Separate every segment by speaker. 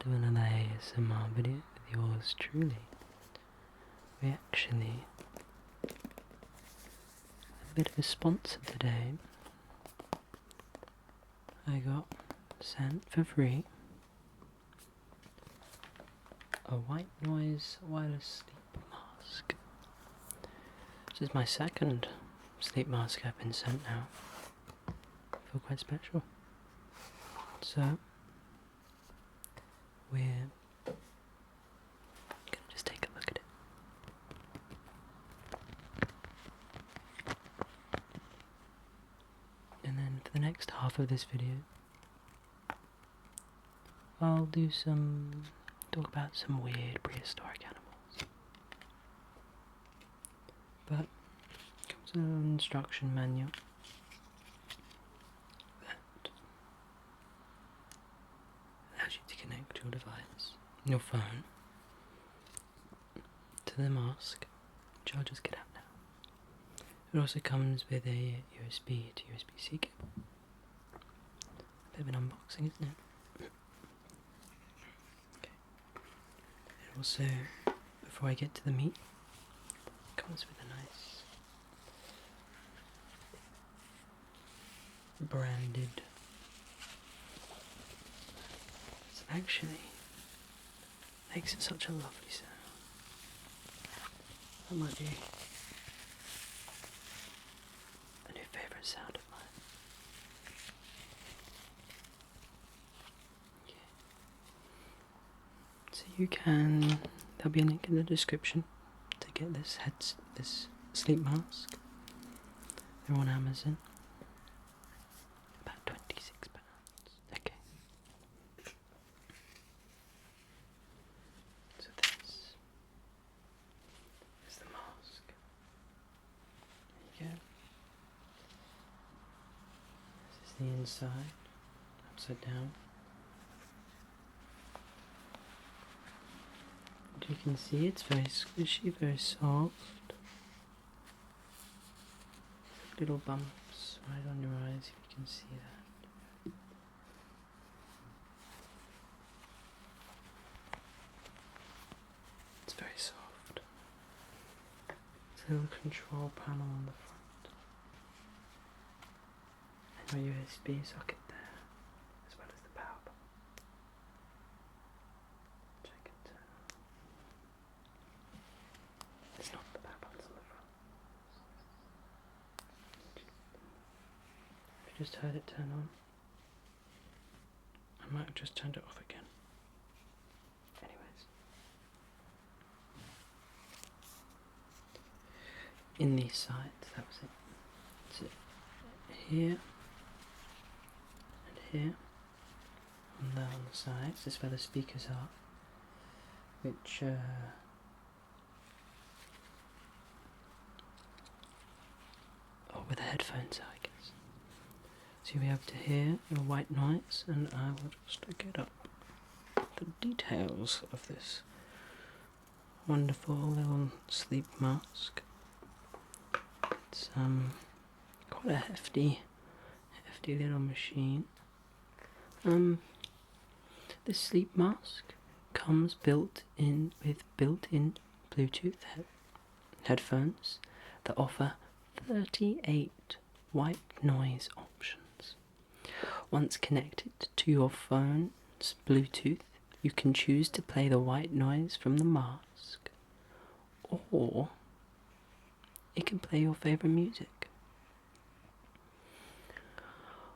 Speaker 1: doing an ASMR video with yours truly. We actually have a bit of a sponsor today. I got sent for free a white noise wireless sleep mask. This is my second sleep mask I've been sent now. I feel quite special. So we're gonna just take a look at it. And then for the next half of this video, I'll talk about some weird prehistoric animals. But comes an instruction manual that allows you to connect your device, your phone, to the mask, which I'll just get out now. It also comes with a USB to USB-C cable. A bit of an unboxing, isn't it? Okay. It also, before I get to the meat, comes with a nice branded. It actually makes it such a lovely sound. That might be a new favourite sound of mine. Okay. So there'll be a link in the description to get this sleep mask. They're on Amazon. About £26. Okay. So this is the mask. There you go. This is the inside, upside down. And you can see it's very squishy, very soft. Little bumps right on your eyes, if you can see that. It's very soft. There's a little control panel on the front. And your USB socket there, as well as the power button. Which I can turn on. It's not the power buttons on the front. If you just heard it turn on, I might have just turned it off again. Anyways. In these sides, that was it. So here and here, and there on the sides, this is where the speakers are, which where the headphones are, I guess. So you'll be able to hear your white noise, and I will just get up the details of this wonderful little sleep mask. It's quite a hefty little machine. This sleep mask comes built-in with built-in Bluetooth headphones that offer 38 white noise options. Once connected to your phone's Bluetooth, you can choose to play the white noise from the mask, or it can play your favourite music.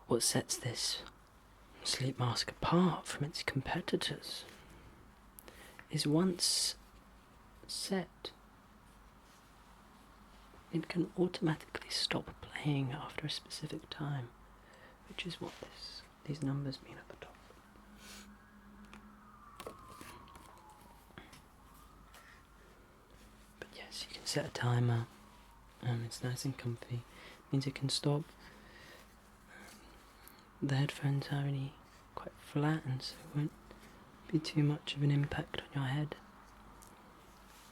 Speaker 1: What sets this sleep mask apart from its competitors is once set, it can automatically stop playing after a specific time, which is what these numbers mean at the top. But yes, you can set a timer. It's nice and comfy. It means it can stop. The headphones are really quite flat, and so it won't be too much of an impact on your head.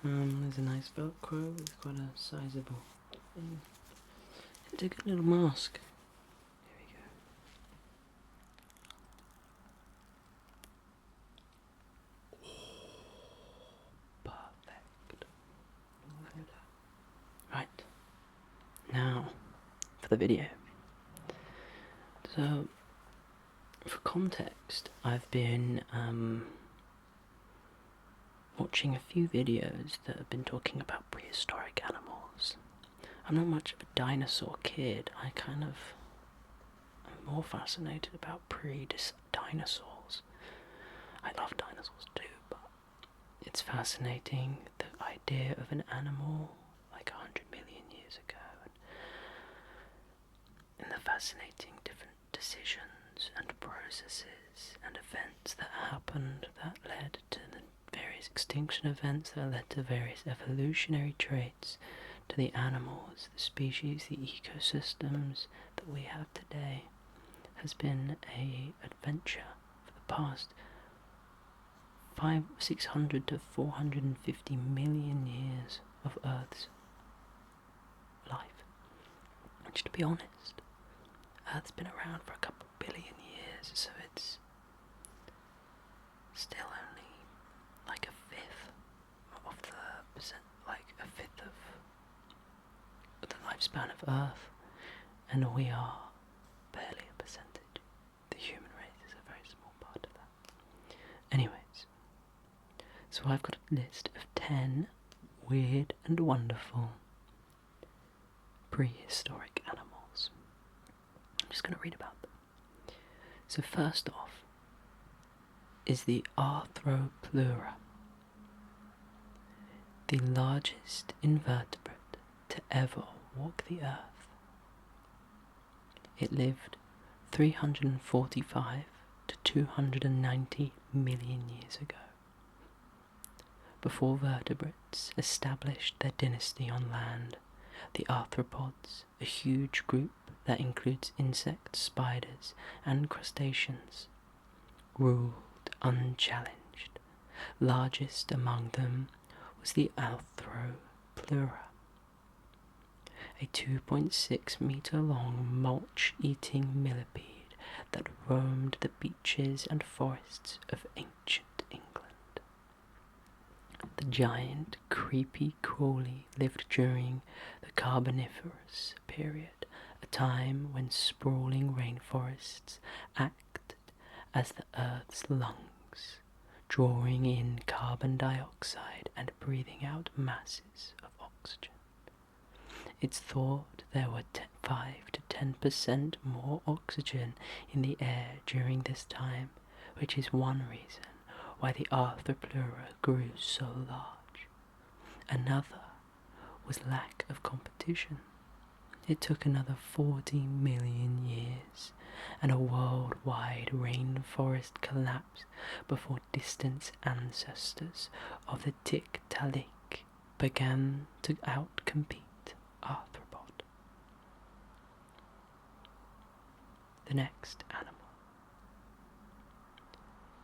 Speaker 1: There's a nice Velcro with quite a sizable thing. It's a good little mask. Here we go. for the video. So, for context, I've been watching a few videos that have been talking about prehistoric animals. I'm not much of a dinosaur kid. I kind of am more fascinated about dinosaurs. I love dinosaurs too, but it's fascinating the idea of an animal like 100 million years ago, and the fascinating different decisions and processes and events that happened that led to the various extinction events that led to various evolutionary traits, to the animals, the species, the ecosystems that we have today, has been an adventure for the past 600 to 450 million years of Earth's life. Which, to be honest, Earth's been around for a couple billion years, so it's still only like a fifth of the lifespan of Earth, and we are barely a percentage. The human race is a very small part of that. Anyways, so I've got a list of 10 weird and wonderful prehistoric animals. I'm just going to read about them. So first off is the Arthropleura, the largest invertebrate to ever walk the earth. It lived 345 to 290 million years ago, before vertebrates established their dynasty on land. The arthropods, a huge group that includes insects, spiders, and crustaceans, ruled unchallenged. Largest among them was the Arthropleura, a 2.6 meter long mulch-eating millipede that roamed the beaches and forests of ancient England. The giant, creepy crawly lived during the Carboniferous period, a time when sprawling rainforests acted as the Earth's lungs, drawing in carbon dioxide and breathing out masses of oxygen. It's thought there were 5 to 10% more oxygen in the air during this time, which is one reason why the Arthropleura grew so large. Another was lack of competition. It took another 40 million years and a worldwide rainforest collapse before distant ancestors of the Tiktaalik began to outcompete arthropod. The next animal,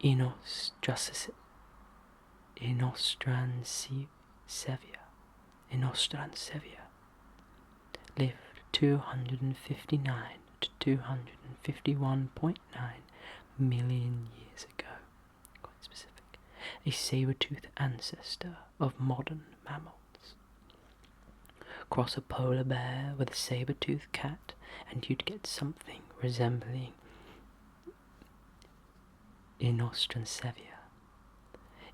Speaker 1: Inostransevia, lived 259 to 251.9 million years ago, quite specific, a saber-toothed ancestor of modern mammals. Cross a polar bear with a saber-toothed cat and you'd get something resembling Inostransevia.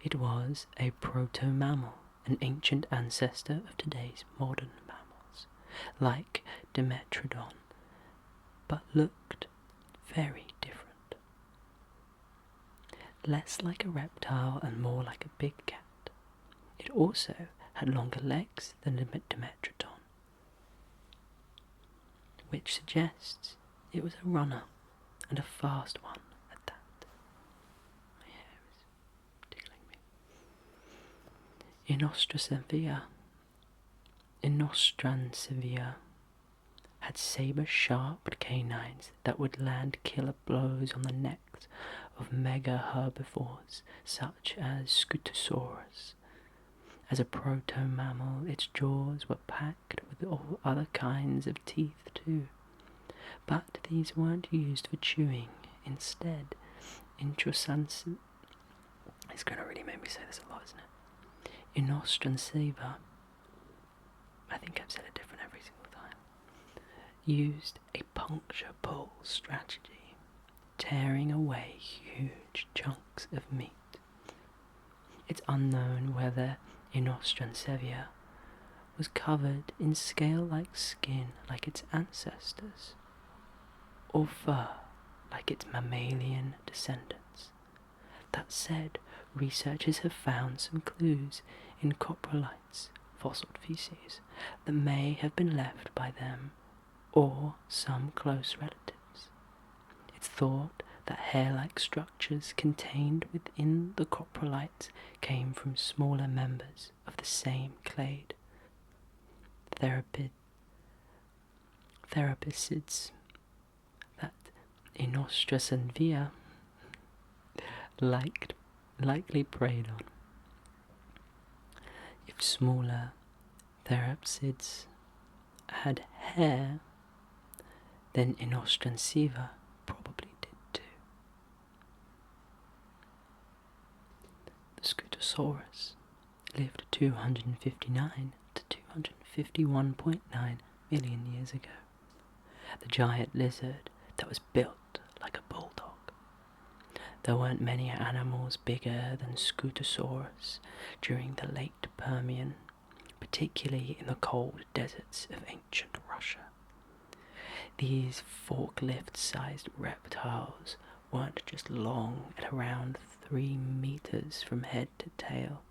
Speaker 1: It was a proto-mammal, an ancient ancestor of today's modern mammals, like Dimetrodon, but looked very different. Less like a reptile and more like a big cat. It also had longer legs than Dimetrodon, which suggests it was a runner, and a fast one at that. My hair is tickling me. Inostransevia had saber-sharp canines that would land killer blows on the necks of mega herbivores such as Scutosaurus. As a proto-mammal, its jaws were packed with all other kinds of teeth too. But these weren't used for chewing. Instead, it's going to really make me say this a lot, isn't it? Inostranseva, I think I've said it different every single time. used a puncture pull strategy, tearing away huge chunks of meat. It's unknown whether Inostrancevia was covered in scale-like skin like its ancestors, or fur like its mammalian descendants. That said, researchers have found some clues in coprolites, fossilized feces, that may have been left by them or some close relatives. It's thought that hair-like structures contained within the coprolites came from smaller members of the same clade. Therapicids that Inostrancevia likely preyed on. If smaller therapsids had hair, then Inostranceva probably did too. The Scutosaurus lived 259 to 251.9 million years ago. The giant lizard that was built like a bulldog. There weren't many animals bigger than Scutosaurus during the late Permian, particularly in the cold deserts of ancient Russia. These forklift-sized reptiles weren't just long at around 3 meters from head to tail,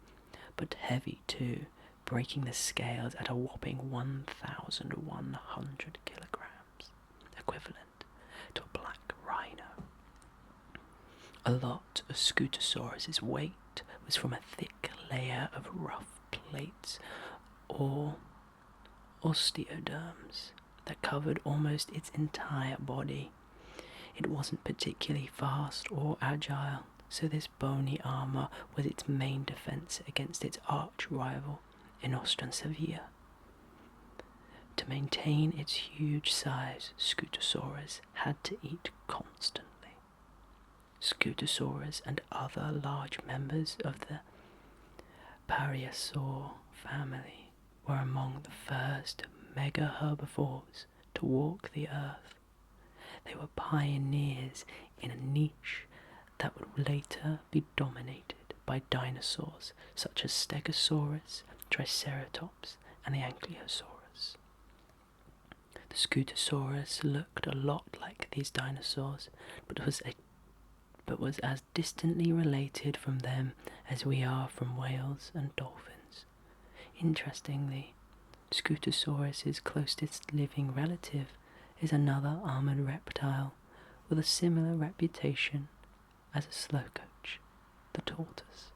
Speaker 1: but heavy too, breaking the scales at a whopping 1,100 kilograms, equivalent to a black rhino. A lot of Scutosaurus's weight was from a thick layer of rough plates or osteoderms that covered almost its entire body. It wasn't particularly fast or agile, so this bony armour was its main defence against its arch-rival, Inostrancevia. To maintain its huge size, Scutosaurus had to eat constantly. Scutosaurus and other large members of the Parasaur family were among the first mega-herbivores to walk the earth. They were pioneers in a niche that would later be dominated by dinosaurs such as Stegosaurus, Triceratops, and the Ankylosaurus. The Scutosaurus looked a lot like these dinosaurs, but was as distantly related from them as we are from whales and dolphins. Interestingly, Scutosaurus's closest living relative is another armoured reptile with a similar reputation as a slowcoach, the tortoise.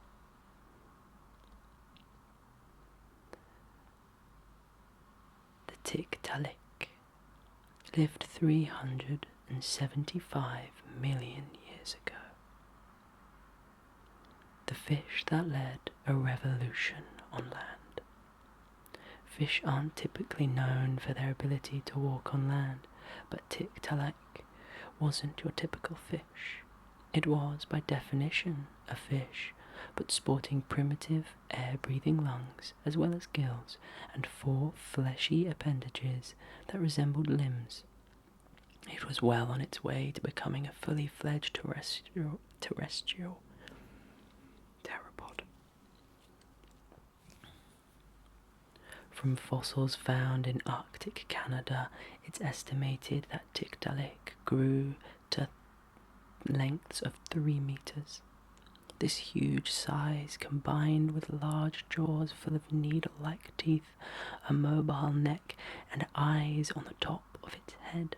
Speaker 1: The Tiktaalik lived 375 million years ago. The fish that led a revolution on land. Fish aren't typically known for their ability to walk on land, but Tiktaalik wasn't your typical fish. It was, by definition, a fish, but sporting primitive air-breathing lungs as well as gills and 4 fleshy appendages that resembled limbs. It was well on its way to becoming a fully fledged terrestrial theropod. From fossils found in Arctic Canada, it's estimated that Tiktaalik grew to lengths of 3 meters. This huge size, combined with large jaws full of needle-like teeth, a mobile neck, and eyes on the top of its head,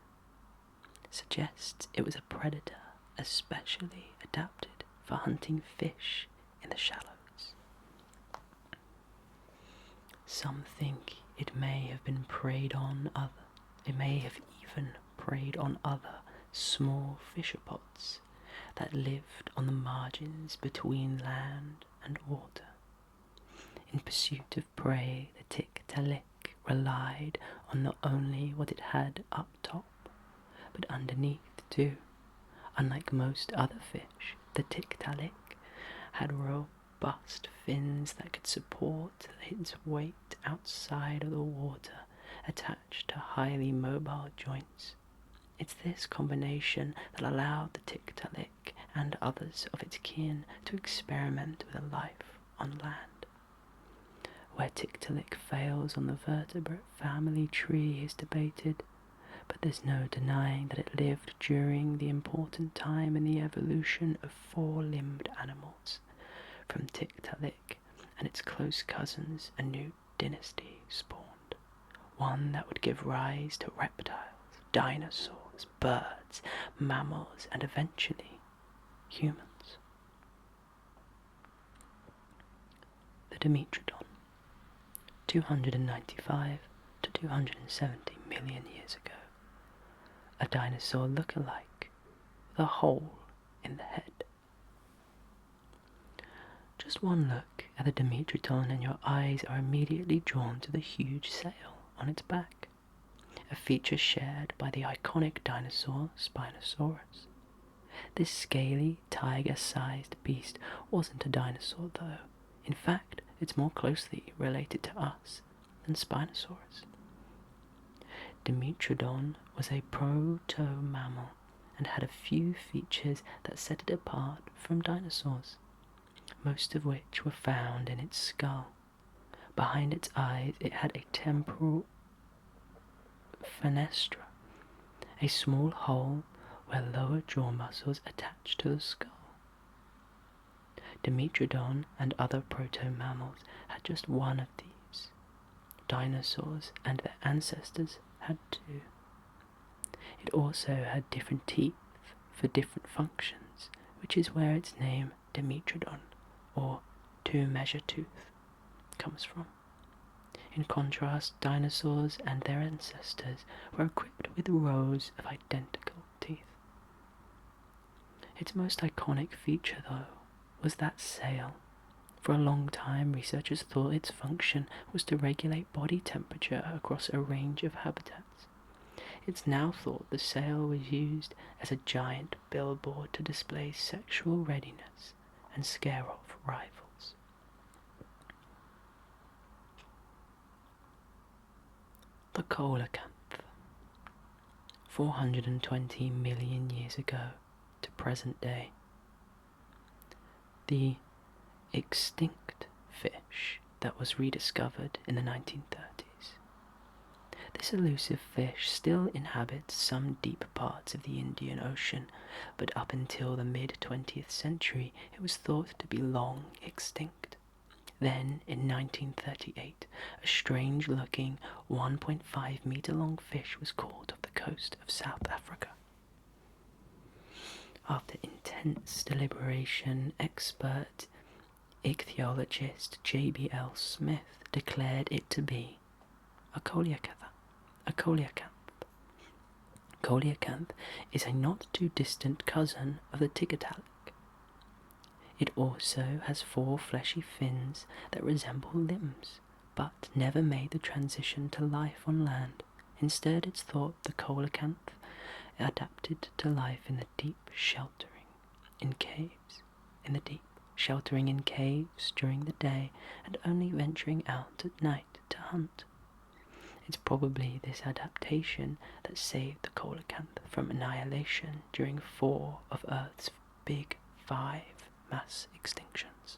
Speaker 1: suggests it was a predator especially adapted for hunting fish in the shallows. Some think it may have even preyed on other small fishopods that lived on the margins between land and water. In pursuit of prey, the Tiktaalik relied on not only what it had up top, but underneath too. Unlike most other fish, the Tiktaalik had robust fins that could support its weight outside of the water attached to highly mobile joints. It's this combination that allowed the Tiktaalik and others of its kin to experiment with a life on land. Where Tiktaalik fails on the vertebrate family tree is debated, but there's no denying that it lived during the important time in the evolution of four-limbed animals. From Tiktaalik and its close cousins, a new dynasty spawned, one that would give rise to reptiles, dinosaurs, birds, mammals, and eventually humans. The Dimetrodon, 295 to 270 million years ago. A dinosaur look-alike with a hole in the head. Just one look at the Dimetrodon and your eyes are immediately drawn to the huge sail on its back, a feature shared by the iconic dinosaur Spinosaurus. This scaly, tiger-sized beast wasn't a dinosaur though. In fact, it's more closely related to us than Spinosaurus. Dimetrodon was a proto-mammal and had a few features that set it apart from dinosaurs, most of which were found in its skull. Behind its eyes it had a temporal fenestra, a small hole where lower jaw muscles attached to the skull. Dimetrodon and other proto-mammals had just one of these. Dinosaurs and their ancestors had two. It also had different teeth for different functions, which is where its name Dimetrodon, or two-measure tooth, comes from. In contrast, dinosaurs and their ancestors were equipped with rows of identical teeth. Its most iconic feature, though, was that sail. For a long time, researchers thought its function was to regulate body temperature across a range of habitats. It's now thought the sail was used as a giant billboard to display sexual readiness and scare off rivals. The coelacanth, 420 million years ago to present day. The extinct fish that was rediscovered in the 1930s. This elusive fish still inhabits some deep parts of the Indian Ocean, but up until the mid-20th century it was thought to be long extinct. Then, in 1938, a strange-looking 1.5-meter-long fish was caught off the coast of South Africa. After intense deliberation, expert ichthyologist J.B.L. Smith declared it to be a coelacanth. Coelacanth is a not-too-distant cousin of the Tiktaalik. It also has 4 fleshy fins that resemble limbs, but never made the transition to life on land. Instead, it's thought the coelacanth adapted to life in the deep, sheltering in caves during the day and only venturing out at night to hunt. It's probably this adaptation that saved the coelacanth from annihilation during 4 of Earth's big 5 mass extinctions.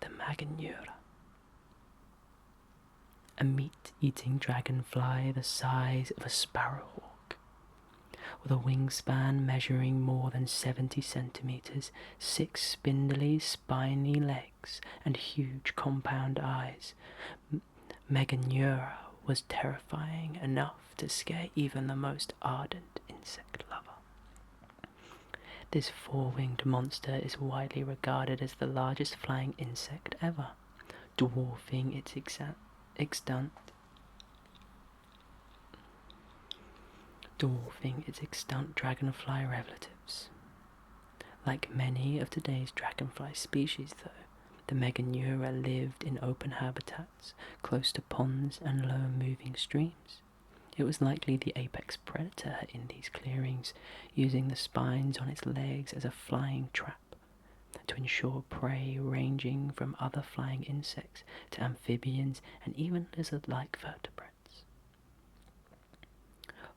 Speaker 1: The Maganura, a meat-eating dragonfly the size of a sparrowhawk, with a wingspan measuring more than 70 centimeters, 6 spindly, spiny legs, and huge compound eyes. Meganura was terrifying enough to scare even the most ardent insect lover. This 4-winged monster is widely regarded as the largest flying insect ever, dwarfing its extant dragonfly relatives. Like many of today's dragonfly species, though, the Meganura lived in open habitats close to ponds and low-moving streams. It was likely the apex predator in these clearings, using the spines on its legs as a flying trap, to ensure prey ranging from other flying insects to amphibians and even lizard-like vertebrates.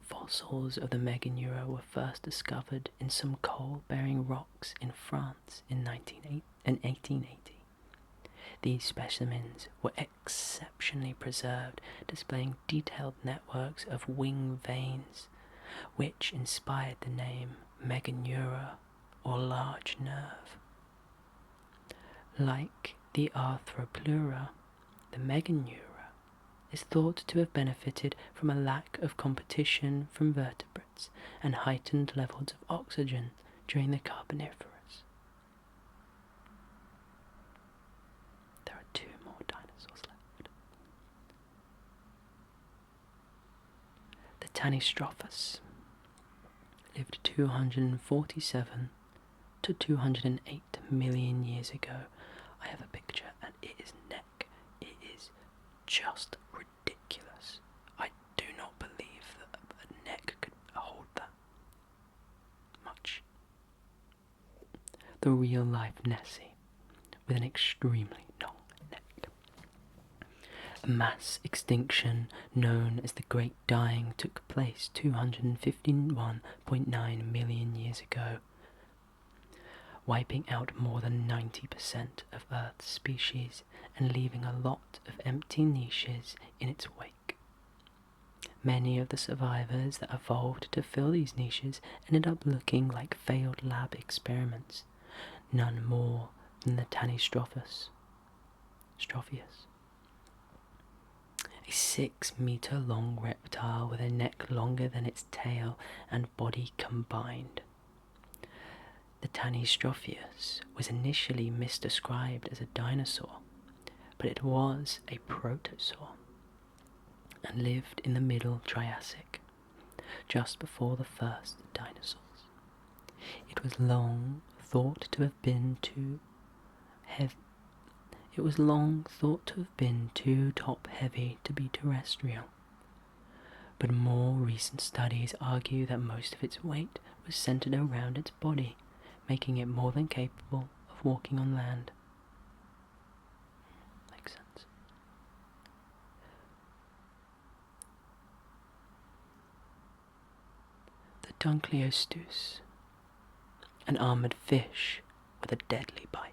Speaker 1: Fossils of the Meganeura were first discovered in some coal-bearing rocks in France in 1880. These specimens were exceptionally preserved, displaying detailed networks of wing veins, which inspired the name Meganeura, or large nerve. Like the Arthropleura, the Meganeura is thought to have benefited from a lack of competition from vertebrates and heightened levels of oxygen during the Carboniferous. There are 2 more dinosaurs left. The Tanystrophus lived 247 to 208 million years ago. I have a picture and its neck. It is just ridiculous. I do not believe that a neck could hold that much. The real-life Nessie, with an extremely long neck. A mass extinction known as the Great Dying took place 251.9 million years ago, wiping out more than 90% of Earth's species and leaving a lot of empty niches in its wake. Many of the survivors that evolved to fill these niches ended up looking like failed lab experiments, none more than the Tanystrophus. A 6-meter-long reptile with a neck longer than its tail and body combined. The Tanystrophus was initially misdescribed as a dinosaur, but it was a protosaur and lived in the Middle Triassic, just before the first dinosaurs. It was long thought to have been too top-heavy to be terrestrial, but more recent studies argue that most of its weight was centered around its body, making it more than capable of walking on land. Makes sense. The Dunkleosteus, an armored fish with a deadly bite.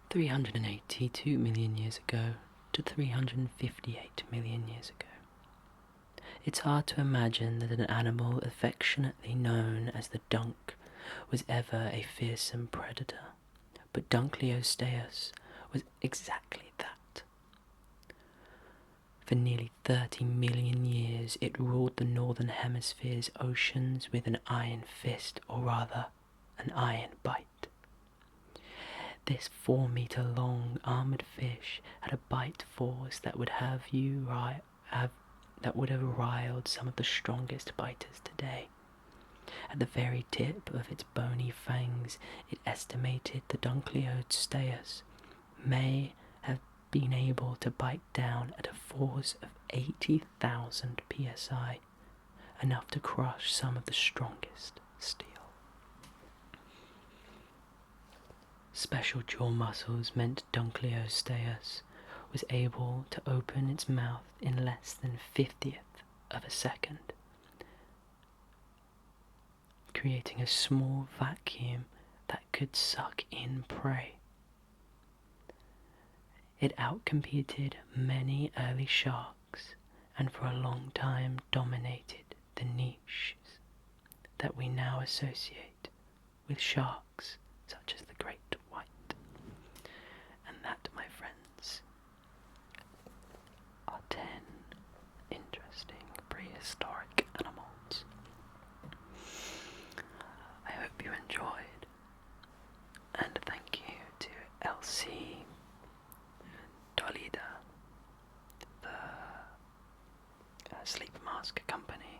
Speaker 1: 382 million years ago to 358 million years ago. It's hard to imagine that an animal affectionately known as the dunk was ever a fearsome predator, but Dunkleosteus was exactly that. For nearly 30 million years it ruled the northern hemisphere's oceans with an iron fist, or rather, an iron bite. This 4-meter-long armoured fish had a bite force that would have riled some of the strongest biters today. At the very tip of its bony fangs, it estimated the Dunkleosteus may have been able to bite down at a force of 80,000 psi, enough to crush some of the strongest steel. Special jaw muscles meant Dunkleosteus was able to open its mouth in less than 50th of a second, creating a small vacuum that could suck in prey. It outcompeted many early sharks and for a long time dominated the niches that we now associate with sharks such as the great white. And that, my friends, are 10 interesting prehistoric animals. I hope you enjoyed, and thank you to Elsie Dolida, the sleep mask company,